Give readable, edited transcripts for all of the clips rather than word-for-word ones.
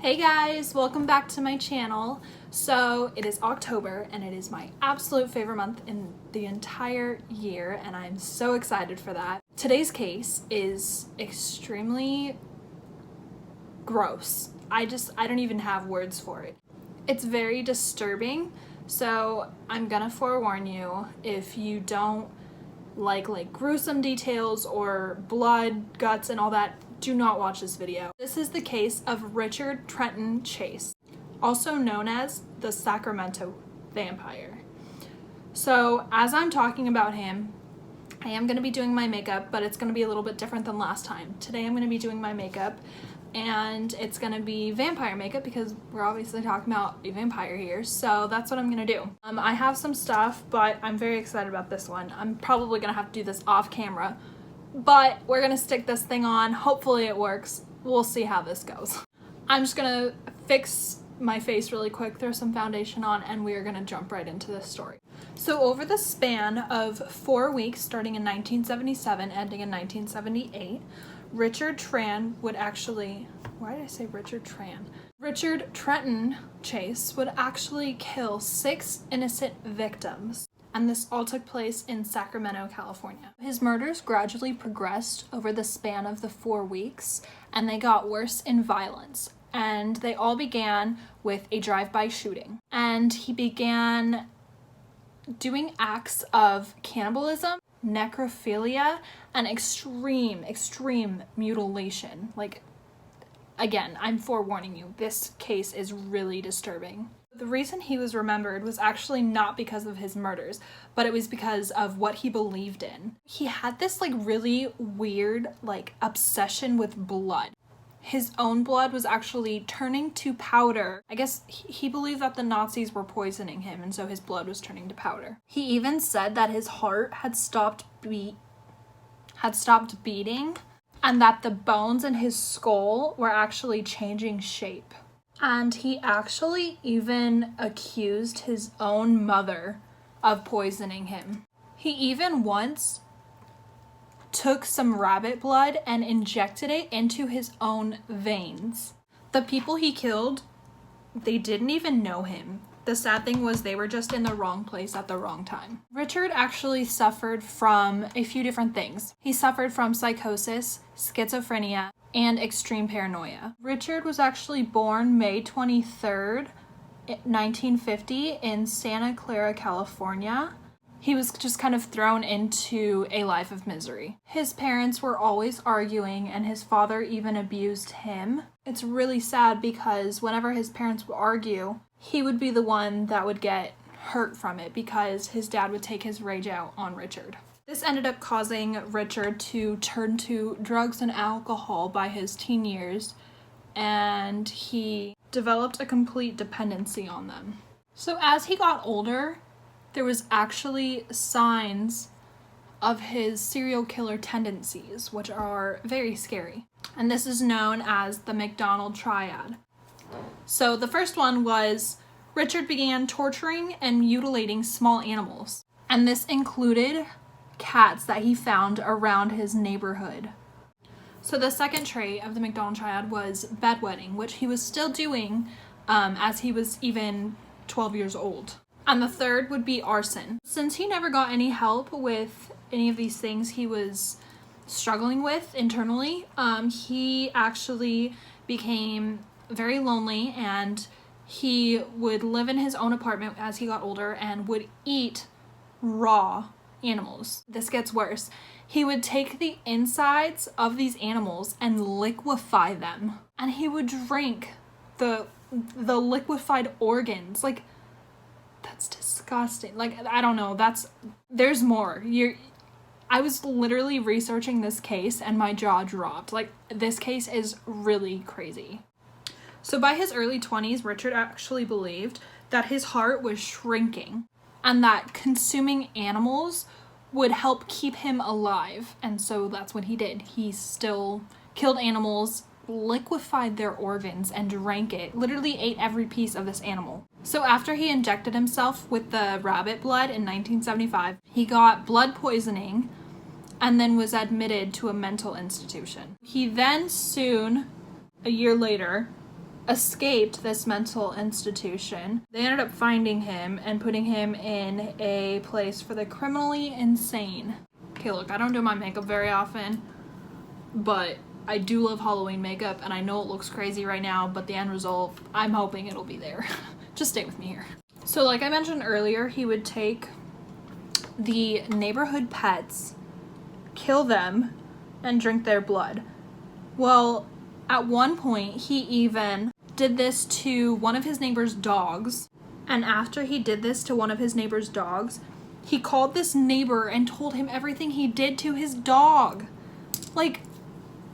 Hey guys, welcome back to my channel. So it is October and it is my absolute favorite month in the entire year and I'm so excited for that. Today's case is extremely gross. I don't even have words for it. It's very disturbing, so I'm gonna forewarn you, if you don't like gruesome details or blood, guts, and all that, do not watch this video. This is the case of Richard Trenton Chase, also known as the Sacramento Vampire. So as I'm talking about him, I am going to be doing my makeup, but it's going to be a little bit different than last time. Today I'm going to be doing my makeup and it's going to be vampire makeup because we're obviously talking about a vampire here, so that's what I'm going to do. I have some stuff, but I'm very excited about this one. I'm probably going to have to do this off camera, but we're gonna stick this thing on. Hopefully it works. We'll see how this goes. I'm just gonna fix my face really quick, throw some foundation on, and we are gonna jump right into this story. So over the span of 4 weeks, starting in 1977, ending in 1978, Richard Trenton Chase would actually kill 6 innocent victims. And this all took place in Sacramento, California. His murders gradually progressed over the span of the 4 weeks, and they got worse in violence. And they all began with a drive-by shooting. And he began doing acts of cannibalism, necrophilia, and extreme mutilation. Again, I'm forewarning you, this case is really disturbing. The reason he was remembered was actually not because of his murders, but it was because of what he believed in. He had this really weird obsession with blood. His own blood was actually turning to powder. I guess he believed that the Nazis were poisoning him, and so his blood was turning to powder. He even said that his heart had stopped beating, and that the bones in his skull were actually changing shape. And he actually even accused his own mother of poisoning him. He even once took some rabbit blood and injected it into his own veins. The people he killed, they didn't even know him. The sad thing was they were just in the wrong place at the wrong time. Richard actually suffered from a few different things. He suffered from psychosis, schizophrenia, and extreme paranoia. Richard was actually born May 23rd, 1950 in Santa Clara, California. He was just kind of thrown into a life of misery. His parents were always arguing and his father even abused him. It's really sad because whenever his parents would argue, he would be the one that would get hurt from it because his dad would take his rage out on Richard. This ended up causing Richard to turn to drugs and alcohol by his teen years, and he developed a complete dependency on them. So as he got older, there was actually signs of his serial killer tendencies, which are very scary. And this is known as the McDonald Triad. So the first one was Richard began torturing and mutilating small animals. And this included cats that he found around his neighborhood. So the second trait of the McDonald Triad was bedwetting, which he was still doing as he was even 12 years old. And the third would be arson. Since he never got any help with any of these things he was struggling with internally, he actually became very lonely, and he would live in his own apartment as he got older and would eat raw animals. This gets worse. He would take the insides of these animals and liquefy them, and he would drink the liquefied organs. That's disgusting. I don't know, there's more. I was literally researching this case and my jaw dropped. This case is really crazy. So by his early 20s, Richard actually believed that his heart was shrinking and that consuming animals would help keep him alive. And so that's what he did. He still killed animals, liquefied their organs, and drank it. Literally ate every piece of this animal. So after he injected himself with the rabbit blood in 1975, he got blood poisoning and then was admitted to a mental institution. He then soon, a year later, escaped this mental institution. They ended up finding him and putting him in a place for the criminally insane. Okay, look, I don't do my makeup very often, but I do love Halloween makeup, and I know it looks crazy right now, but the end result, I'm hoping it'll be there. Just stay with me here. So like I mentioned earlier, he would take the neighborhood pets, kill them, and drink their blood. Well, at one point, he even did this to one of his neighbor's dogs. And after he did this to one of his neighbor's dogs, he called this neighbor and told him everything he did to his dog. Like,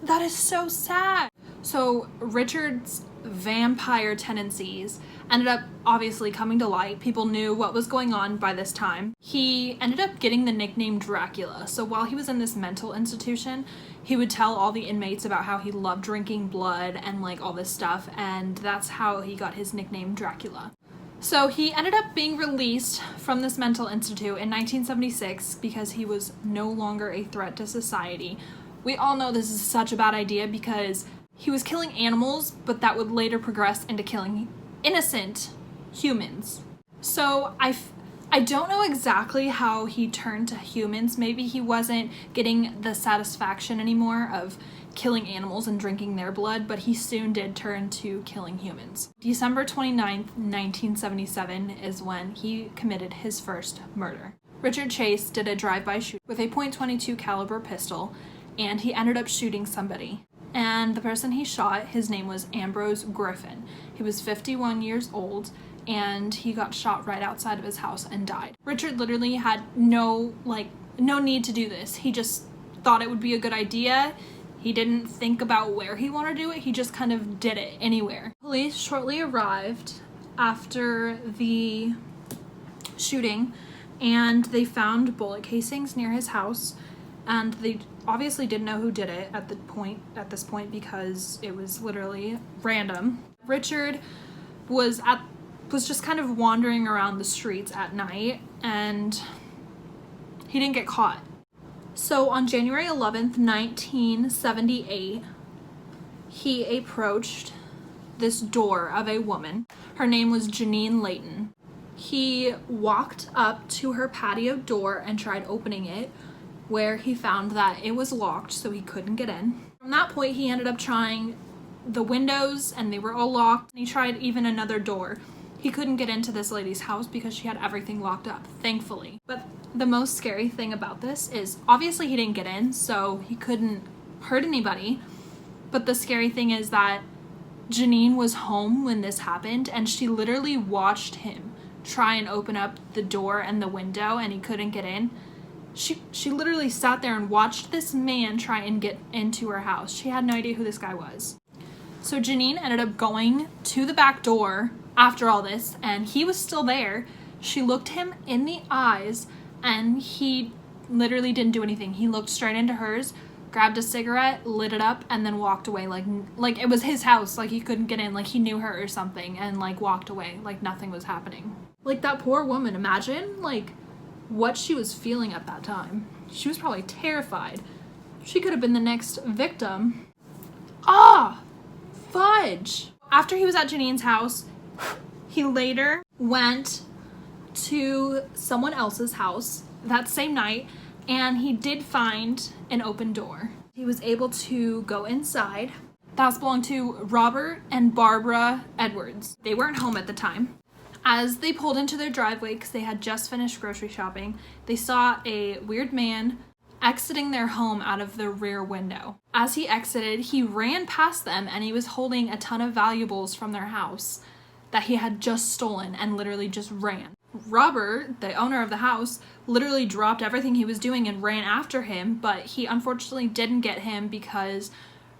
that is so sad. So Richard's vampire tendencies ended up obviously coming to light. People knew what was going on by this time. He ended up getting the nickname Dracula. So while he was in this mental institution, he would tell all the inmates about how he loved drinking blood and like all this stuff, and that's how he got his nickname Dracula. So he ended up being released from this mental institute in 1976 because he was no longer a threat to society. We all know this is such a bad idea because he was killing animals, but that would later progress into killing innocent humans. So I don't know exactly how he turned to humans. Maybe he wasn't getting the satisfaction anymore of killing animals and drinking their blood, but he soon did turn to killing humans. December 29th, 1977 is when he committed his first murder. Richard Chase did a drive-by shoot with a .22 caliber pistol, and he ended up shooting somebody. And the person he shot, his name was Ambrose Griffin. He was 51 years old, and he got shot right outside of his house and died. Richard literally had no need to do this. He just thought it would be a good idea. He didn't think about where he wanted to do it. He just kind of did it anywhere. Police shortly arrived after the shooting, and they found bullet casings near his house, and they obviously didn't know who did it at this point because it was literally random. Richard was just kind of wandering around the streets at night, and he didn't get caught. So on January 11th, 1978, he approached this door of a woman. Her name was Janine Layton. He walked up to her patio door and tried opening it, where he found that it was locked, so he couldn't get in. From that point, he ended up trying the windows, and they were all locked. He tried even another door. He couldn't get into this lady's house because she had everything locked up, thankfully. But the most scary thing about this is, obviously he didn't get in, so he couldn't hurt anybody. But the scary thing is that Janine was home when this happened, and she literally watched him try and open up the door and the window, and he couldn't get in. She literally sat there and watched this man try and get into her house. She had no idea who this guy was. So Janine ended up going to the back door after all this, and he was still there. She looked him in the eyes, and he literally didn't do anything. He looked straight into hers, grabbed a cigarette, lit it up, and then walked away like it was his house, like he couldn't get in, like he knew her or something, and like walked away like nothing was happening. Like that poor woman, imagine like what she was feeling at that time. She was probably terrified. She could have been the next victim. Fudge! After he was at Janine's house, he later went to someone else's house that same night, and he did find an open door. He was able to go inside. The house belonged to Robert and Barbara Edwards. They weren't home at the time. As they pulled into their driveway, because they had just finished grocery shopping, they saw a weird man exiting their home out of the rear window. As he exited, he ran past them, and he was holding a ton of valuables from their house that he had just stolen and literally just ran. Robert, the owner of the house, literally dropped everything he was doing and ran after him, but he unfortunately didn't get him because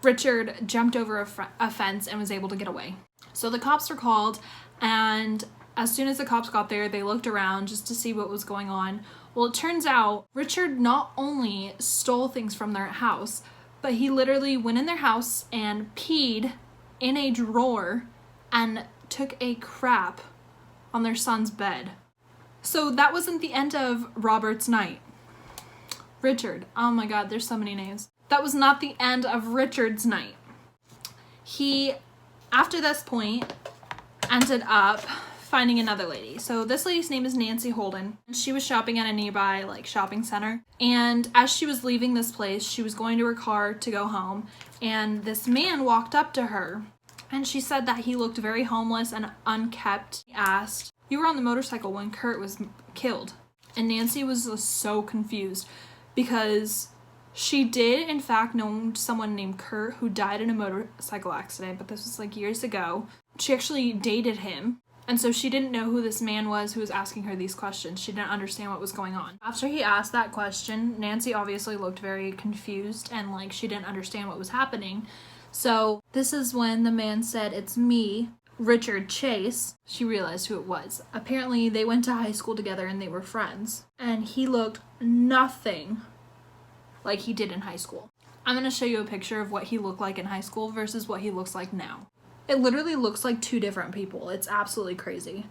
Richard jumped over a fence and was able to get away. So the cops were called, and as soon as the cops got there, they looked around just to see what was going on. Well, it turns out Richard not only stole things from their house, but he literally went in their house and peed in a drawer and took a crap on their son's bed. So that wasn't the end of Robert's night. Richard. Oh my God, there's so many names. That was not the end of Richard's night. He After this point, ended up finding another lady. So this lady's name is Nancy Holden. She was shopping at a nearby shopping center. And as she was leaving this place, she was going to her car to go home. And this man walked up to her. And she said that he looked very homeless and unkempt. He asked, "You were on the motorcycle when Kurt was killed." And Nancy was so confused because she did in fact know someone named Kurt who died in a motorcycle accident, but this was years ago. She actually dated him. And so she didn't know who this man was who was asking her these questions. She didn't understand what was going on. After he asked that question, Nancy obviously looked very confused and she didn't understand what was happening. So this is when the man said, "It's me, Richard Chase." She realized who it was. Apparently they went to high school together and they were friends. And he looked nothing like he did in high school. I'm going to show you a picture of what he looked like in high school versus what he looks like now. It literally looks like two different people. It's absolutely crazy.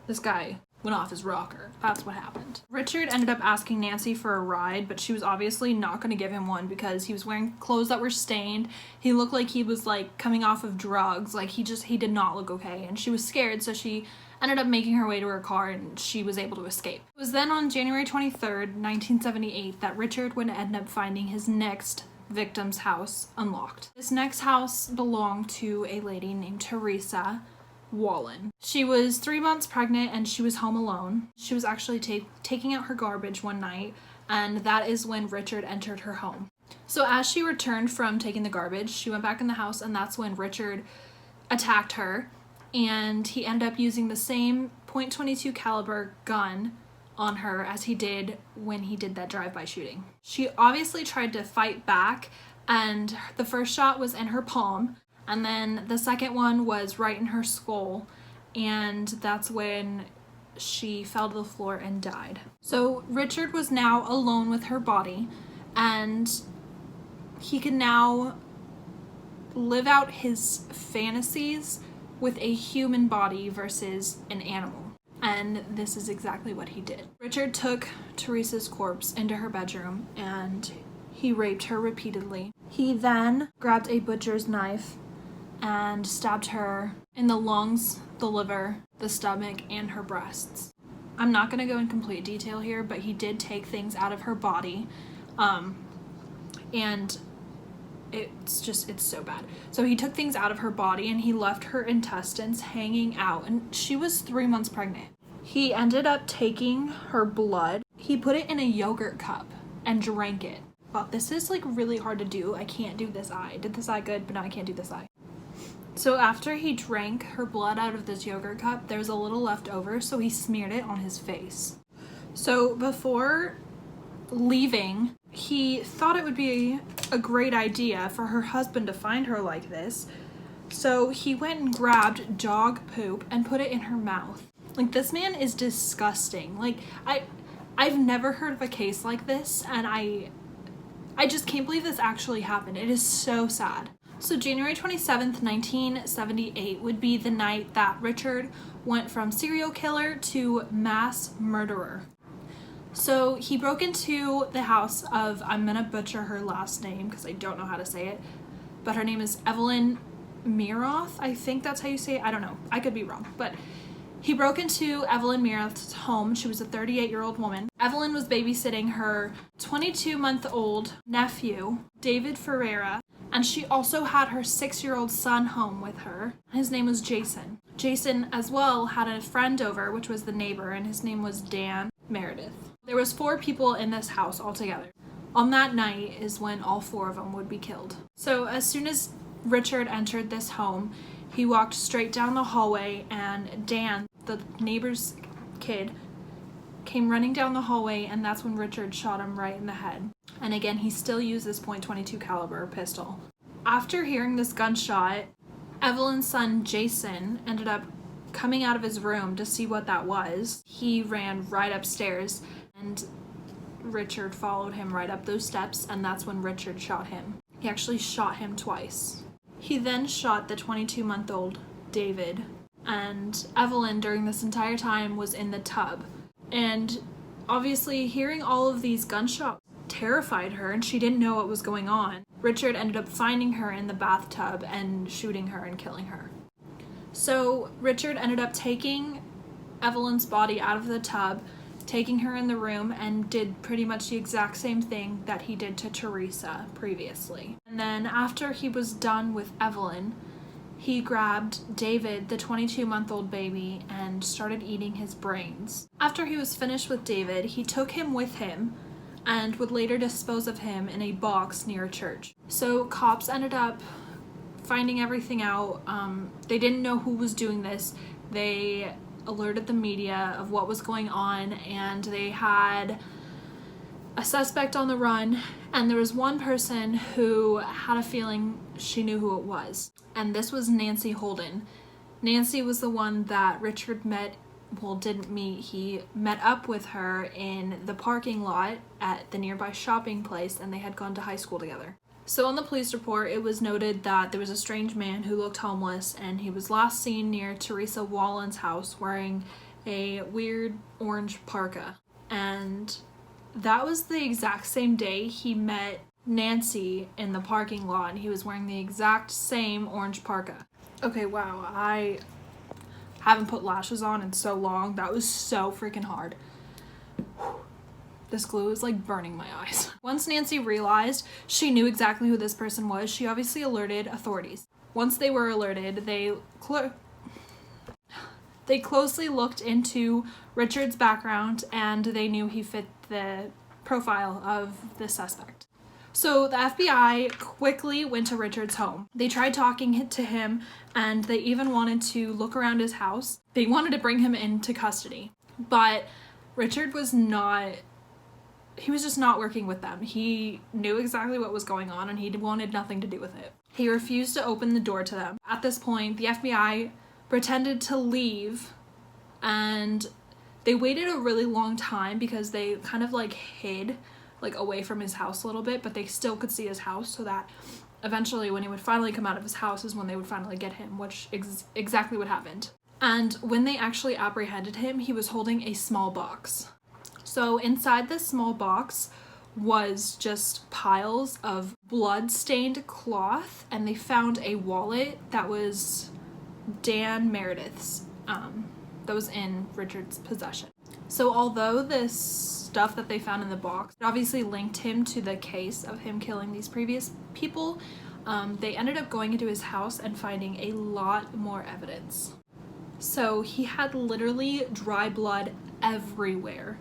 This guy went off his rocker. That's what happened. Richard ended up asking Nancy for a ride, but she was obviously not going to give him one because he was wearing clothes that were stained. He looked like he was coming off of drugs. He did not look okay. And she was scared, so she ended up making her way to her car and she was able to escape. It was then on January 23rd, 1978 that Richard would end up finding his next victim's house unlocked. This next house belonged to a lady named Teresa Wallen. She was 3 months pregnant and she was home alone. She was actually taking out her garbage one night, and that is when Richard entered her home. So as she returned from taking the garbage, she went back in the house, and that's when Richard attacked her, and he ended up using the same .22 caliber gun on her as he did when he did that drive-by shooting. She obviously tried to fight back, and the first shot was in her palm, and then the second one was right in her skull, and that's when she fell to the floor and died. So Richard was now alone with her body, and he could now live out his fantasies with a human body versus an animal. And this is exactly what he did. Richard took Teresa's corpse into her bedroom and he raped her repeatedly. He then grabbed a butcher's knife and stabbed her in the lungs, the liver, the stomach, and her breasts. I'm not going to go in complete detail here, but he did take things out of her body. And it's so bad. So he took things out of her body and he left her intestines hanging out, and she was 3 months pregnant. He ended up taking her blood. He put it in a yogurt cup and drank it. Wow, this is really hard to do. I can't do this eye. I did this eye good, but now I can't do this eye. So after he drank her blood out of this yogurt cup, there was a little left over, so he smeared it on his face. So before leaving, he thought it would be a great idea for her husband to find her like this. So he went and grabbed dog poop and put it in her mouth. This man is disgusting. I've never heard of a case like this, and I just can't believe this actually happened. It is so sad. So January 27th, 1978 would be the night that Richard went from serial killer to mass murderer. So he broke into the house of, I'm gonna butcher her last name because I don't know how to say it, but her name is Evelyn Miroth. I think that's how you say it. I don't know. I could be wrong, but he broke into Evelyn Miroth's home. She was a 38-year-old woman. Evelyn was babysitting her 22-month-old nephew, David Ferreira, and she also had her 6-year-old son home with her. His name was Jason. Jason as well had a friend over, which was the neighbor, and his name was Dan Meredith. There was 4 people in this house altogether. On that night is when all 4 of them would be killed. So as soon as Richard entered this home, he walked straight down the hallway, and Dan, the neighbor's kid, came running down the hallway, and that's when Richard shot him right in the head. And again, he still used this .22 caliber pistol. After hearing this gunshot, Evelyn's son Jason ended up coming out of his room to see what that was. He ran right upstairs, and Richard followed him right up those steps, and that's when Richard shot him. He actually shot him twice. He then shot the 22-month-old David, and Evelyn during this entire time was in the tub. And obviously hearing all of these gunshots terrified her and she didn't know what was going on. Richard ended up finding her in the bathtub and shooting her and killing her. So Richard ended up taking Evelyn's body out of the tub, taking her in the room, and did pretty much the exact same thing that he did to Teresa previously. And then after he was done with Evelyn, he grabbed David, the 22-month-old baby, and started eating his brains. After he was finished with David, he took him with him and would later dispose of him in a box near a church. So cops ended up finding everything out. They didn't know who was doing this. They alerted the media of what was going on, and they had a suspect on the run, and there was one person who had a feeling she knew who it was, and this was Nancy Holden. Nancy was the one that Richard didn't meet. He met up with her in the parking lot at the nearby shopping place, and they had gone to high school together. So on the police report, it was noted that there was a strange man who looked homeless, and he was last seen near Teresa Wallen's house wearing a weird orange parka. And that was the exact same day he met Nancy in the parking lot, and he was wearing the exact same orange parka. Okay, wow, I haven't put lashes on in so long. That was so freaking hard. This glue is like burning my eyes. Once Nancy realized she knew exactly who this person was, she obviously alerted authorities. Once they were alerted, they closely looked into Richard's background, and they knew he fit the profile of the suspect. So the FBI quickly went to Richard's home. They tried talking to him, and they even wanted to look around his house. They wanted to bring him into custody, but Richard was just not working with them. He knew exactly what was going on, and he wanted nothing to do with it. He refused to open the door to them. At this point, the FBI pretended to leave, and they waited a really long time because they kind of hid away from his house a little bit, but they still could see his house, so that eventually when he would finally come out of his house is when they would finally get him, which exactly what happened. And when they actually apprehended him, he was holding a small box. So inside this small box was just piles of blood-stained cloth, and they found a wallet that was Dan Meredith's, that was in Richard's possession. So although this stuff that they found in the box obviously linked him to the case of him killing these previous people, they ended up going into his house and finding a lot more evidence. So he had literally dry blood everywhere.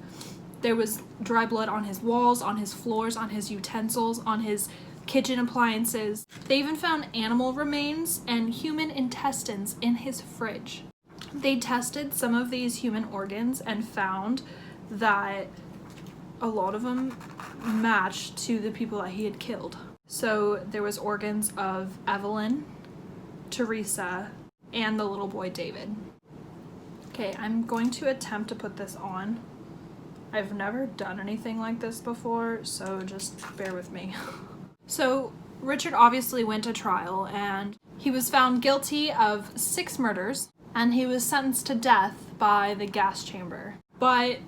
There was dry blood on his walls, on his floors, on his utensils, on his kitchen appliances. They even found animal remains and human intestines in his fridge. They tested some of these human organs and found that a lot of them matched to the people that he had killed. So there was organs of Evelyn, Teresa, and the little boy David. Okay, I'm going to attempt to put this on. I've never done anything like this before, so just bear with me. So Richard obviously went to trial, and he was found guilty of 6 murders, and he was sentenced to death by the gas chamber. But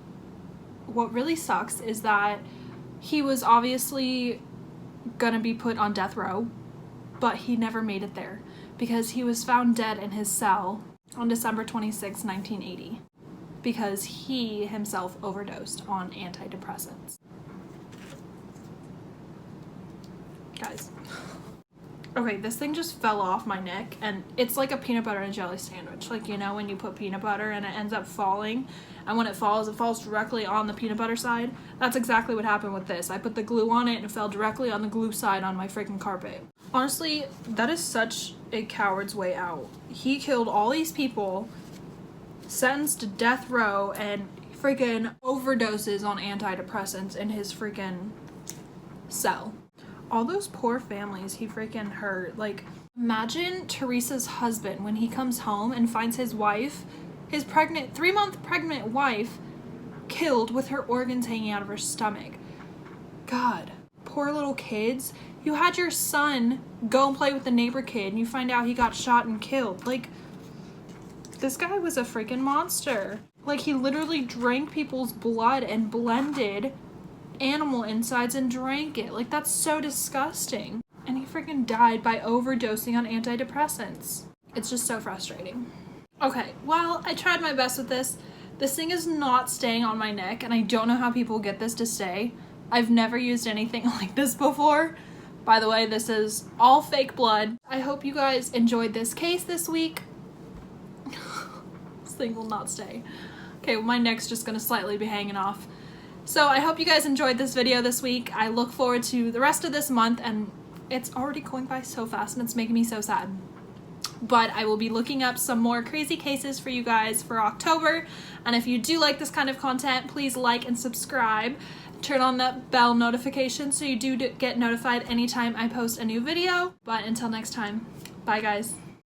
what really sucks is that he was obviously gonna be put on death row, but he never made it there because he was found dead in his cell on December 26, 1980, because he himself overdosed on antidepressants. Guys. Okay, this thing just fell off my neck, and it's like a peanut butter and jelly sandwich. Like, you know, when you put peanut butter and it ends up falling, and when it falls directly on the peanut butter side. That's exactly what happened with this. I put the glue on it and it fell directly on the glue side on my freaking carpet. Honestly, that is such a coward's way out. He killed all these people, sentenced to death row, and freaking overdoses on antidepressants in his freaking cell. All those poor families he freaking hurt. Like, imagine Teresa's husband when he comes home and finds his wife, his 3-month pregnant wife, killed with her organs hanging out of her stomach. God, poor little kids. You had your son go and play with the neighbor kid, and you find out he got shot and killed. Like, this guy was a freaking monster. Like, he literally drank people's blood and blended animal insides and drank it. Like, that's so disgusting. And he freaking died by overdosing on antidepressants. It's just so frustrating. Okay, well, I tried my best with this. This thing is not staying on my neck, and I don't know how people get this to stay. I've never used anything like this before. By the way, this is all fake blood. I hope you guys enjoyed this case this week. This thing will not stay. Okay, well, my neck's just gonna slightly be hanging off. So I hope you guys enjoyed this video this week. I look forward to the rest of this month, and it's already going by so fast and it's making me so sad. But I will be looking up some more crazy cases for you guys for October. And if you do like this kind of content, please like and subscribe. Turn on that bell notification so you do get notified anytime I post a new video. But until next time, bye guys.